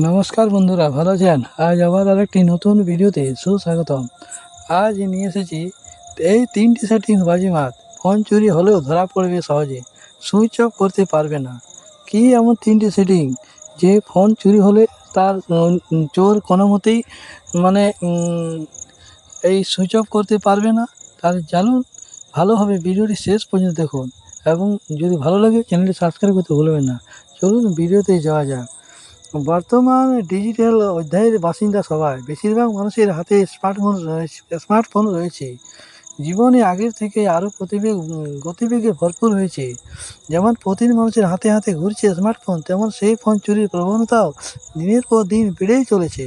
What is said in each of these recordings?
নমস্কার বন্ধুরা, ভালো আছেন? আজ আবার আরেকটি নতুন ভিডিওতে সুস্বাগতম। আজ নিয়ে এসেছি এই ৩টি সেটিংস বাজিমাত। ফোন চুরি হলেও ধরা পড়বে সহজে, সুইচ অফ করতে পারবে না। কী এমন ৩টি সেটিং যে ফোন চুরি হলে তার চোর কোনো মতেই মানে এই সুইচ অফ করতে পারবে না? তাহলে জানুন, ভালোভাবে ভিডিওটি শেষ পর্যন্ত দেখুন এবং যদি ভালো লাগে চ্যানেলটি সাবস্ক্রাইব করতে ভুলবেন না। চলুন ভিডিওতে যাওয়া যাক। বর্তমান ডিজিটাল অধ্যায়ের বাসিন্দা সবাই, বেশিরভাগ মানুষের হাতে স্মার্টফোন রয়েছে। জীবনে আগের থেকে আরও গতিবেগে ভরপুর হয়েছে। যেমন প্রতিদিন মানুষের হাতে হাতে ঘুরছে স্মার্টফোন, তেমন সেই ফোন চুরির প্রবণতাও দিনের পর দিন বেড়েই চলেছে।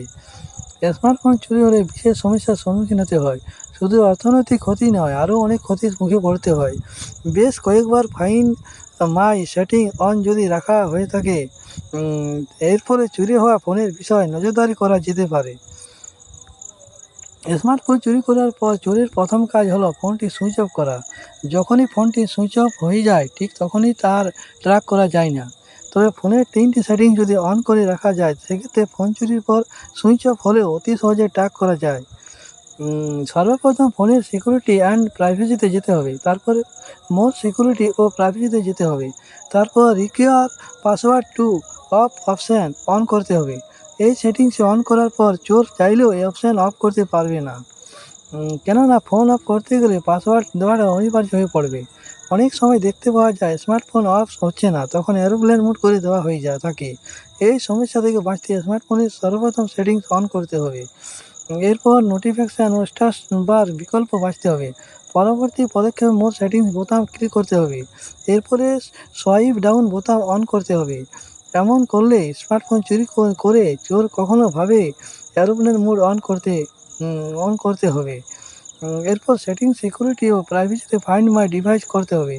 স্মার্টফোন চুরি হলে বিশেষ সমস্যার সম্মুখীন হতে হয়। শুধু অর্থনৈতিক ক্ষতি নয়, আরও অনেক ক্ষতির মুখে পড়তে হয়। বেশ কয়েকবার ফাইন মাই সেটিং অন যদি রাখা হয়ে থাকে, এর ফলে চুরি হওয়া ফোনের বিষয়ে নজরদারি করা যেতে পারে। স্মার্টফোন চুরি করার পর চোরের প্রথম কাজ হলো ফোনটি সুইচ অফ করা। যখনই ফোনটি সুইচ অফ হয়ে যায়, ঠিক তখনই তার ট্র্যাক করা যায় না। তবে ফোনের 3টি সেটিং যদি অন করে রাখা যায়, সেক্ষেত্রে ফোন চুরির পর সুইচ অফ হলেও অতি সহজে ট্র্যাক করা যায়। সর্বপ্রথম ফোনের সিকিউরিটি অ্যান্ড প্রাইভেসিতে যেতে হবে। তারপরে মোর সিকিউরিটি ও প্রাইভেসিতে যেতে হবে। তারপর require password to off option on করতে হবে। এই সেটিংস অন করার পর চোর চাইলেও এই অপশান অফ করতে পারবে না। কেননা ফোন অফ করতে গেলে পাসওয়ার্ড দেওয়াটা অনিবার্য হয়ে পড়বে। অনেক সময় দেখতে পাওয়া যায় স্মার্টফোন অফ হচ্ছে না, তখন এরোপ্লেন মোড করে দেওয়া হয়ে থাকে। এই সমস্যা থেকে বাঁচতে স্মার্টফোনের সর্বপ্রথম সেটিংস অন করতে হবে। এরপর নোটিফিকেশান ও স্ট্যাটাস বার বিকল্প বাছতে হবে। পরবর্তী পদক্ষেপে মোর সেটিংস বোতাম ক্লিক করতে হবে। এরপরে সোয়াইপ ডাউন বোতাম অন করতে হবে। এমন করলে স্মার্টফোন চুরি করে চোর কখনো ভাবে এরোপ্লেন মোড অন করতে হবে। এরপর সেটিং সিকিউরিটি ও প্রাইভেসিতে ফাইন্ড মাই ডিভাইস করতে হবে।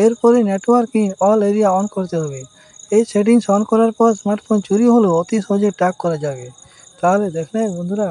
এরপরে network in all area on করতে হবে। এই সেটিংস অন করার পর স্মার্টফোন চুরি হলেও অতি সহজে ট্র্যাক করা যাবে। তাহলে দেখলেন বন্ধুরা,